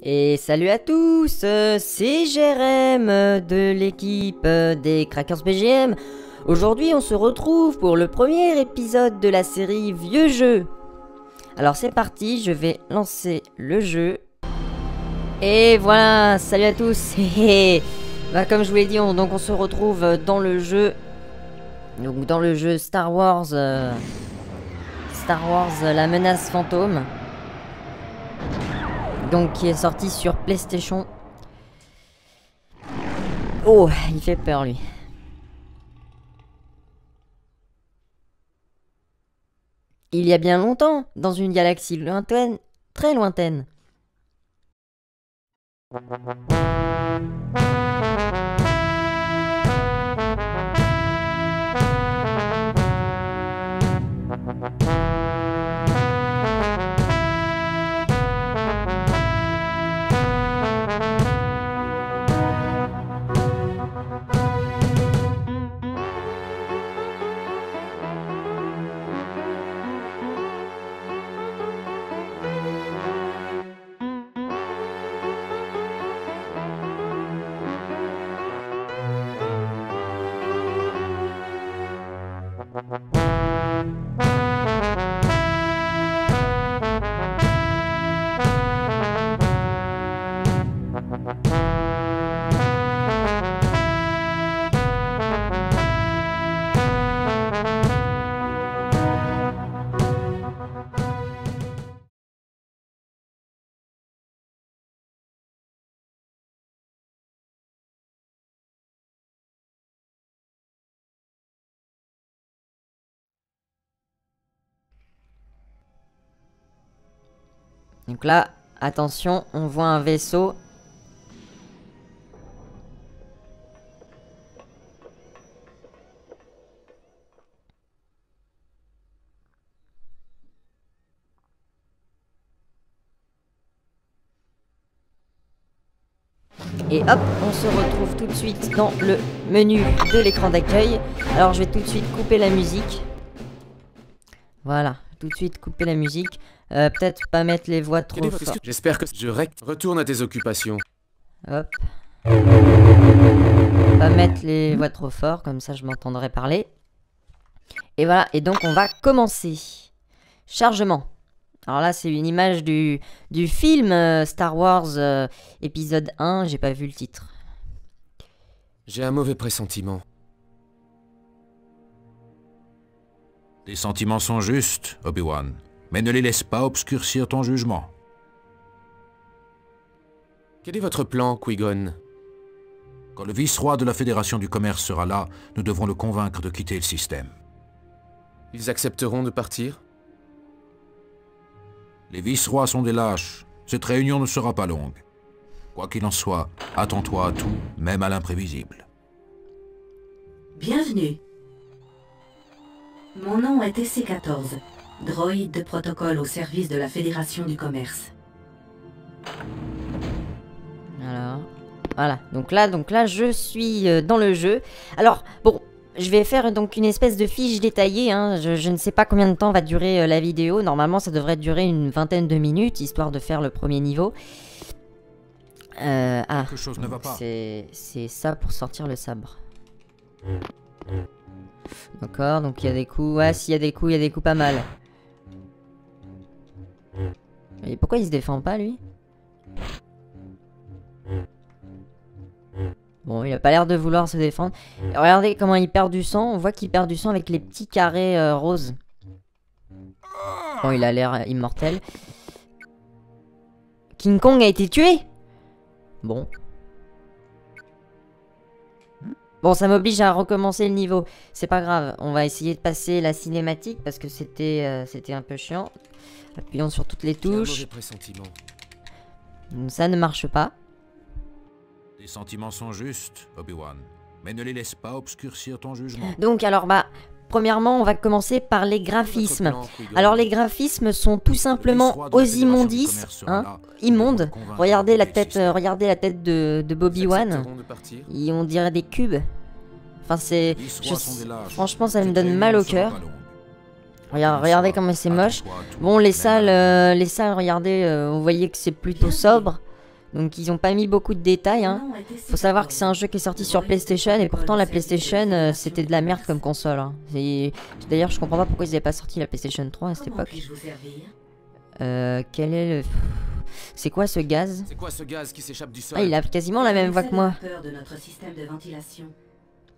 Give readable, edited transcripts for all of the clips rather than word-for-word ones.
Et salut à tous, c'est Jérém de l'équipe des Crackers BGM. Aujourd'hui on se retrouve pour le premier épisode de la série Vieux Jeux. Alors c'est parti, je vais lancer le jeu. Et voilà, salut à tous. Bah, comme je vous l'ai dit, on se retrouve dans le jeu. Donc dans le jeu Star Wars la menace fantôme. Donc qui est sorti sur PlayStation. Oh, il fait peur lui. Il y a bien longtemps, dans une galaxie lointaine, très lointaine. Donc là, attention, on voit un vaisseau. Et hop, on se retrouve tout de suite dans le menu de l'écran d'accueil. Alors je vais tout de suite couper la musique. Voilà, tout de suite couper la musique. Peut-être pas mettre les voix trop fort. J'espère que je retourne à tes occupations. Hop. Pas mettre les voix trop fort, comme ça je m'entendrai parler. Et voilà, et donc on va commencer. Chargement. Alors là c'est une image du film Star Wars épisode 1, j'ai pas vu le titre. J'ai un mauvais pressentiment. Tes sentiments sont justes, Obi-Wan, mais ne les laisse pas obscurcir ton jugement. Quel est votre plan, Qui-Gon? Quand le vice-roi de la Fédération du Commerce sera là, nous devrons le convaincre de quitter le système. Ils accepteront de partir? Les vice-rois sont des lâches. Cette réunion ne sera pas longue. Quoi qu'il en soit, attends-toi à tout, même à l'imprévisible. Bienvenue. Mon nom est TC-14, droïde de protocole au service de la Fédération du Commerce. Alors, voilà, donc là je suis dans le jeu. Alors, bon, je vais faire donc une espèce de fiche détaillée, hein. Je ne sais pas combien de temps va durer la vidéo. Normalement ça devrait durer une vingtaine de minutes, histoire de faire le premier niveau. Quelque chose ne va pas. C'est ça pour sortir le sabre. D'accord, donc il y a des coups. Ouais, s'il y a des coups, il y a des coups pas mal. Et pourquoi il se défend pas, lui? Bon, il a pas l'air de vouloir se défendre. Et regardez comment il perd du sang. On voit qu'il perd du sang avec les petits carrés roses. Bon, il a l'air immortel. King Kong a été tué? Bon. Bon, ça m'oblige à recommencer le niveau. C'est pas grave, on va essayer de passer la cinématique parce que c'était un peu chiant. Appuyons sur toutes les touches. Ça ne marche pas. Tes sentiments sont justes, Obi-Wan, mais ne les laisse pas obscurcir ton jugement. Donc alors premièrement, on va commencer par les graphismes. Alors les graphismes sont tout simplement aux immondices, hein, immondes. Regardez la tête de Bobby-Wan. On dirait des cubes. Enfin c'est, franchement ça me donne mal au cœur. Regardez comment c'est moche. Bon les salles, regardez, vous voyez que c'est plutôt sobre. Donc ils ont pas mis beaucoup de détails. Hein. Faut savoir que c'est un jeu qui est sorti sur PlayStation et pourtant la PlayStation c'était de la merde comme console. Hein. D'ailleurs je comprends pas pourquoi ils n'avaient pas sorti la PlayStation 3 à cette époque. Quel est le... C'est quoi ce gaz? C'est quoi ce gaz qui s'échappe du sol? Ah, il a quasiment la même voix que moi.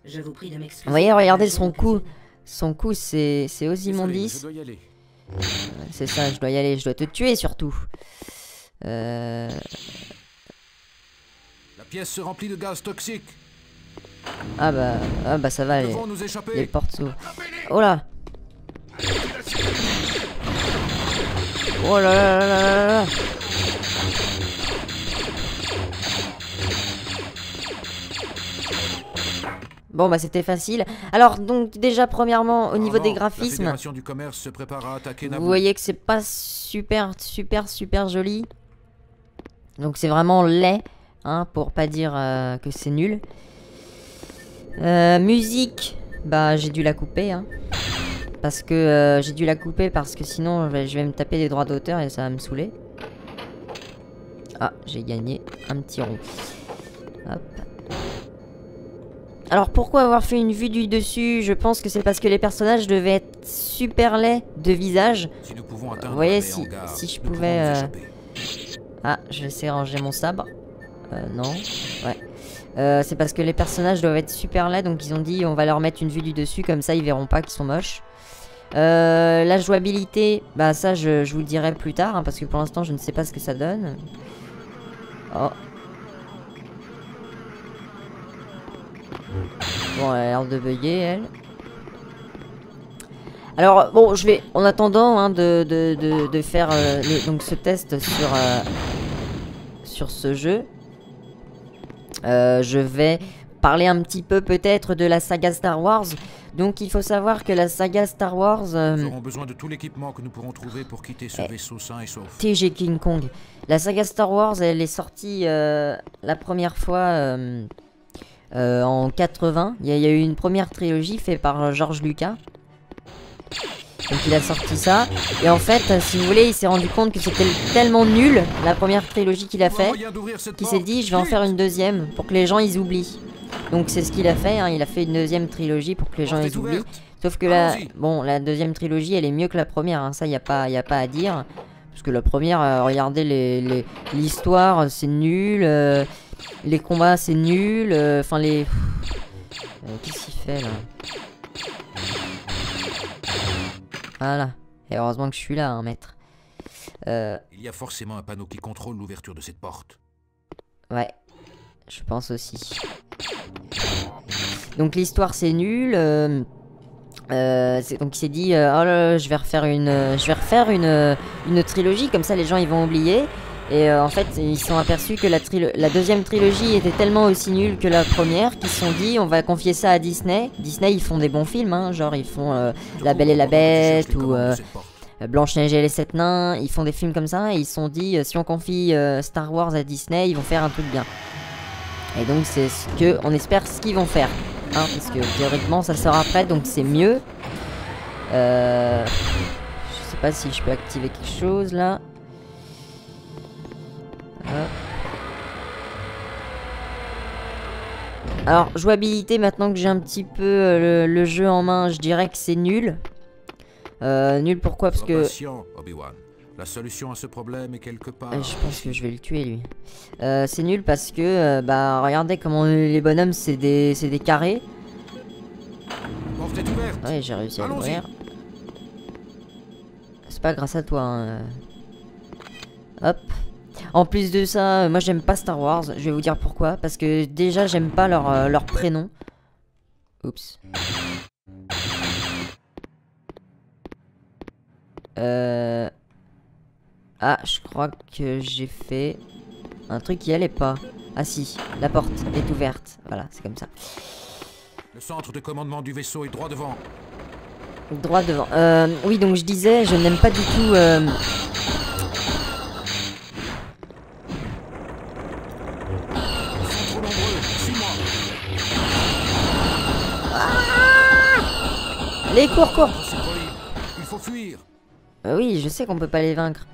Vous voyez, regardez son cou. Son cou, c'est Ozymandias. Je dois y aller. C'est ça, je dois y aller. Je dois te tuer, surtout. La pièce se remplit de gaz toxique. Ah bah ça va, Nous les devons nous échapper. les portes s'ouvrent. Oh là! Oh là là là là là là! Bon bah c'était facile. Alors donc déjà premièrement au niveau des La graphismes, Fédération du commerce se prépare à attaquer Naboo. vous voyez que c'est pas super joli. Donc c'est vraiment laid, hein, pour pas dire que c'est nul. Musique, bah j'ai dû la couper, hein. Parce que j'ai dû la couper parce que sinon je vais me taper des droits d'auteur et ça va me saouler. Ah, j'ai gagné un petit rond. Hop. Alors pourquoi avoir fait une vue du dessus? Je pense que c'est parce que les personnages devaient être super laids de visage. Si nous pouvons atteindre Vous voyez, la baie hangar, si je nous pouvais... pouvons nous échapper. Ah, je sais ranger mon sabre. Non. Ouais. C'est parce que les personnages doivent être super laids, donc ils ont dit on va leur mettre une vue du dessus, comme ça ils verront pas qu'ils sont moches. La jouabilité, bah ça je vous le dirai plus tard, hein, parce que pour l'instant je ne sais pas ce que ça donne. Oh. Bon, elle a l'air de bugger, elle. Alors, bon, je vais, en attendant hein, de faire donc ce test sur ce jeu, je vais parler un petit peu peut-être de la saga Star Wars. Donc, il faut savoir que la saga Star Wars... Nous aurons besoin de tout l'équipement que nous pourrons trouver pour quitter ce vaisseau sain et sauf. TG King Kong. La saga Star Wars, elle est sortie la première fois en 80. Il y a eu une première trilogie faite par George Lucas. Donc il a sorti ça. Et en fait, si vous voulez, il s'est rendu compte que c'était tellement nul, la première trilogie qu'il a fait, qu'il s'est dit, je vais en faire une deuxième pour que les gens ils oublient. Donc c'est ce qu'il a fait, hein. Il a fait une deuxième trilogie pour que les gens ils oublient. Sauf que là, bon, la deuxième trilogie, elle est mieux que la première, hein. Ça, y a pas à dire. Parce que la première, regardez l'histoire, c'est nul. Les combats, c'est nul. Enfin, qu'est-ce qu'il fait, là? Voilà. Et heureusement que je suis là, hein, maître. Il y a forcément un panneau qui contrôle l'ouverture de cette porte. Ouais. Je pense aussi. Donc l'histoire, c'est nul. Donc il s'est dit, oh là là, je vais refaire une trilogie, comme ça les gens ils vont oublier. Et en fait ils se sont aperçus que la deuxième trilogie était tellement aussi nulle que la première qu'ils se sont dit on va confier ça à Disney. Disney ils font des bons films, hein, genre ils font La Belle et la Bête ou Blanche-Neige et les 7 nains. Ils font des films comme ça et ils se sont dit si on confie Star Wars à Disney ils vont faire un truc bien. Et donc c'est ce que on espère ce qu'ils vont faire. Hein, parce que théoriquement ça sort après donc c'est mieux. Je sais pas si je peux activer quelque chose là. Alors jouabilité, maintenant que j'ai un petit peu le jeu en main, je dirais que c'est nul. Nul pourquoi? Parce que Patient, Obi-Wan. La solution à ce problème est quelque part. je pense que je vais le tuer lui. C'est nul parce que bah regardez comment les bonhommes c'est des carrés. La porte est ouverte. Ouais, j'ai réussi à l'ouvrir. C'est pas grâce à toi, hein. Hop. En plus de ça, moi j'aime pas Star Wars. Je vais vous dire pourquoi. Parce que déjà j'aime pas leur prénom. Oups. Ah, je crois que j'ai fait un truc qui allait pas. Ah si, la porte est ouverte. Voilà, c'est comme ça. Le centre de commandement du vaisseau est droit devant. Droit devant. Oui, donc je disais, je n'aime pas du tout... Trop nombreux, suis-moi. Allez, cours. C'est possible. Il faut fuir. Oui, je sais qu'on peut pas les vaincre.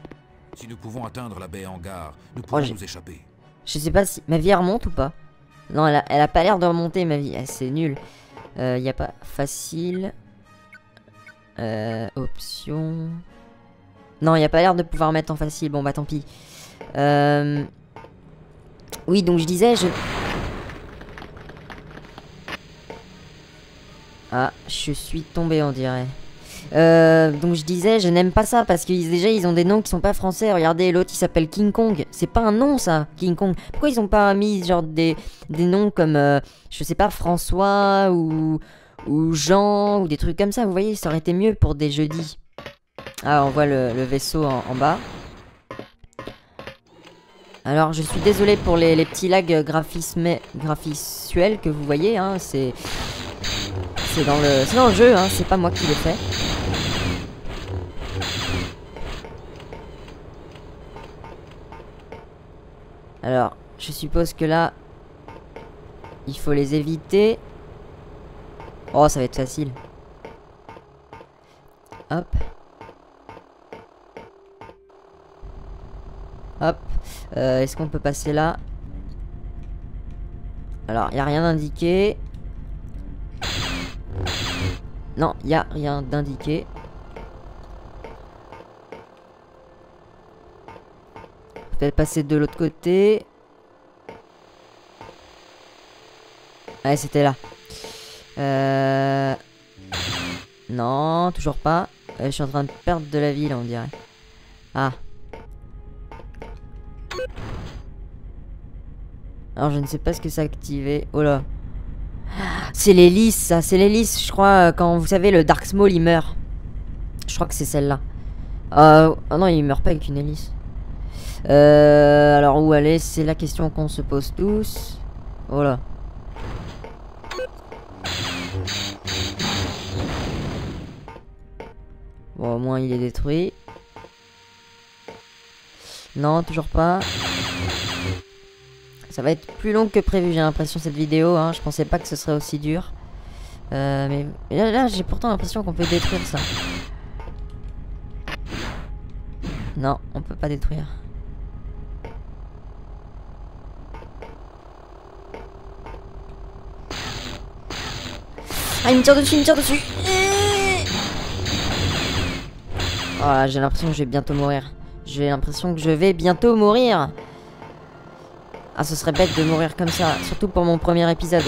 Si nous pouvons atteindre la baie hangar, nous pourrons nous échapper. Je sais pas si... Ma vie elle remonte ou pas? Non, elle a pas l'air de remonter ma vie. C'est nul. Y a pas... Facile. Option... Non, y a pas l'air de pouvoir mettre en facile. Bon bah tant pis. Oui, donc je disais... Ah, je suis tombé on dirait. Donc je disais, je n'aime pas ça parce que déjà ils ont des noms qui sont pas français. Regardez, l'autre il s'appelle King Kong. C'est pas un nom ça, King Kong. Pourquoi ils ont pas mis genre des noms comme, je sais pas, François ou Jean ou des trucs comme ça. Vous voyez, ça aurait été mieux pour des jeudis. Ah, on voit le vaisseau en bas. Alors je suis désolé pour les petits lags graphisuels que vous voyez, hein, c'est dans le jeu, hein, c'est pas moi qui l'ai fait. Alors, je suppose que là, il faut les éviter. Oh, ça va être facile. Hop. Hop. Est-ce qu'on peut passer là? Alors, il n'y a rien d'indiqué. Non, il n'y a rien d'indiqué. Peut-être passer de l'autre côté. Ouais, c'était là. Non, toujours pas. Je suis en train de perdre de la vie là, on dirait. Ah. Alors, je ne sais pas ce que ça a activé. Oh là. C'est l'hélice, ça. C'est l'hélice, je crois. Quand vous savez, le Dark Maul, il meurt. Je crois que c'est celle-là. Oh non, il meurt pas avec une hélice. Alors, où aller? C'est la question qu'on se pose tous. Oh là. Bon, au moins, il est détruit. Non, toujours pas. Ça va être plus long que prévu, j'ai l'impression, cette vidéo. Hein. Je pensais pas que ce serait aussi dur. Mais là j'ai pourtant l'impression qu'on peut détruire ça. Non, on peut pas détruire. Ah, il me tire dessus, il me tire dessus. Oh là, j'ai l'impression que je vais bientôt mourir. J'ai l'impression que je vais bientôt mourir. Ah, ce serait bête de mourir comme ça, surtout pour mon premier épisode.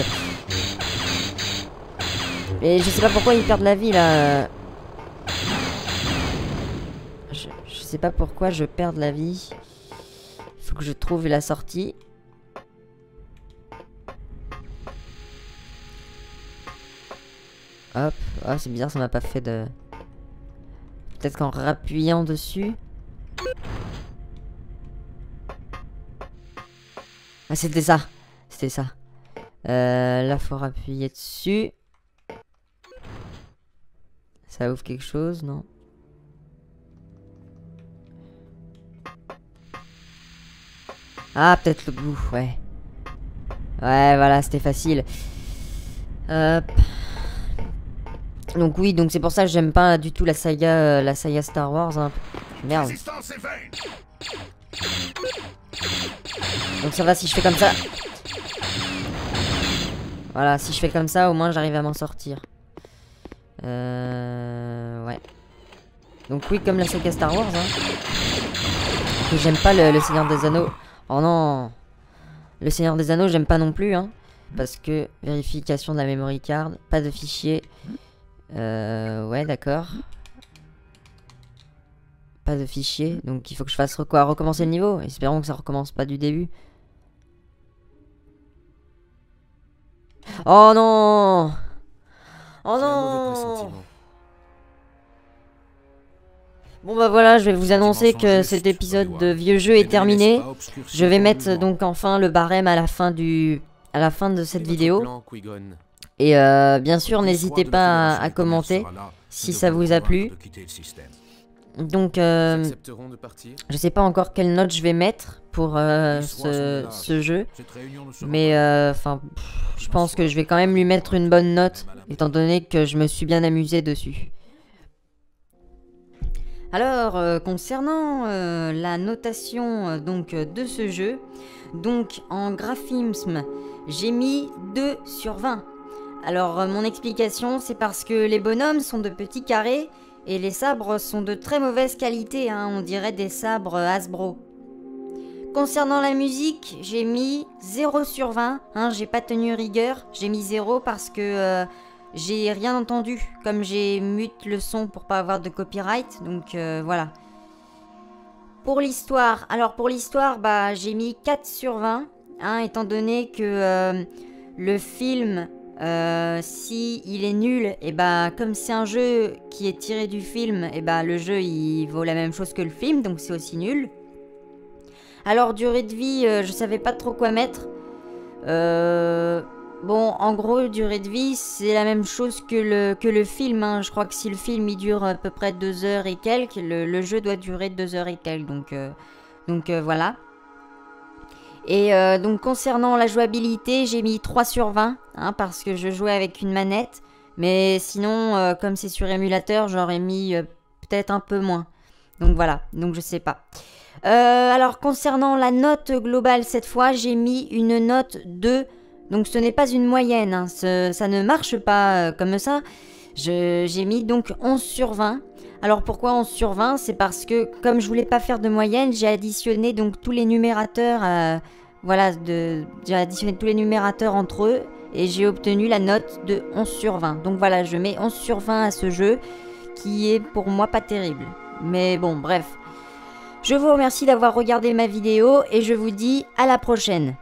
Et je sais pas pourquoi ils perdent la vie là. Je sais pas pourquoi je perds de la vie. Il faut que je trouve la sortie. Hop, oh, c'est bizarre, ça m'a pas fait de... Peut-être qu'en rappuyant dessus. Ah, c'était ça. C'était ça. Là, faut appuyer dessus. Ça ouvre quelque chose, non? Ah, peut-être le bout, ouais. Ouais, voilà, c'était facile. Hop. Donc oui, donc c'est pour ça que j'aime pas du tout la saga Star Wars. Hein. Merde. Donc ça va si je fais comme ça. Voilà, si je fais comme ça, au moins j'arrive à m'en sortir. Ouais. Donc oui, comme la saga Star Wars. Hein. Que j'aime pas le Seigneur des Anneaux. Oh non. Le Seigneur des Anneaux, j'aime pas non plus. Hein. Parce que vérification de la memory card, pas de fichier. Ouais, d'accord. Pas de fichier, donc il faut que je fasse quoi? Recommencer le niveau? Espérons que ça recommence pas du début. Oh non! Oh non! Bon bah voilà, je vais vous annoncer que cet épisode de vieux jeu est terminé. Je vais mettre donc enfin le barème à la fin de cette vidéo. Et bien sûr, n'hésitez pas à commenter si ça vous a plu. Donc, je sais pas encore quelle note je vais mettre pour ce jeu. Mais, enfin, je pense que je vais quand même lui mettre une bonne note, étant donné que je me suis bien amusé dessus. Alors, concernant la notation donc de ce jeu, donc en graphisme, j'ai mis 2 sur 20. Alors, mon explication, c'est parce que les bonhommes sont de petits carrés et les sabres sont de très mauvaise qualité, hein, on dirait des sabres Hasbro. Concernant la musique, j'ai mis 0 sur 20, hein, j'ai pas tenu rigueur, j'ai mis 0 parce que j'ai rien entendu, comme j'ai mute le son pour pas avoir de copyright, donc voilà. Pour l'histoire, alors pour l'histoire, bah, j'ai mis 4 sur 20, hein, étant donné que le film, si il est nul, et bah comme c'est un jeu qui est tiré du film, et bah le jeu il vaut la même chose que le film, donc c'est aussi nul. Alors durée de vie, je savais pas trop quoi mettre. Bon, en gros, durée de vie, c'est la même chose que le film, hein. Je crois que si le film il dure à peu près 2 heures et quelques, le jeu doit durer 2 heures et quelques, donc voilà. Et donc concernant la jouabilité, j'ai mis 3 sur 20, hein, parce que je jouais avec une manette. Mais sinon, comme c'est sur émulateur, j'aurais mis peut-être un peu moins. Donc voilà, donc je sais pas. Alors concernant la note globale cette fois, j'ai mis une note 2. Donc ce n'est pas une moyenne, hein, ça ne marche pas comme ça. J'ai mis donc 11 sur 20. Alors pourquoi 11 sur 20? C'est parce que comme je voulais pas faire de moyenne, j'ai additionné donc tous les numérateurs, voilà, j'ai additionné tous les numérateurs entre eux et j'ai obtenu la note de 11 sur 20. Donc voilà, je mets 11 sur 20 à ce jeu qui est pour moi pas terrible. Mais bon, bref. Je vous remercie d'avoir regardé ma vidéo et je vous dis à la prochaine.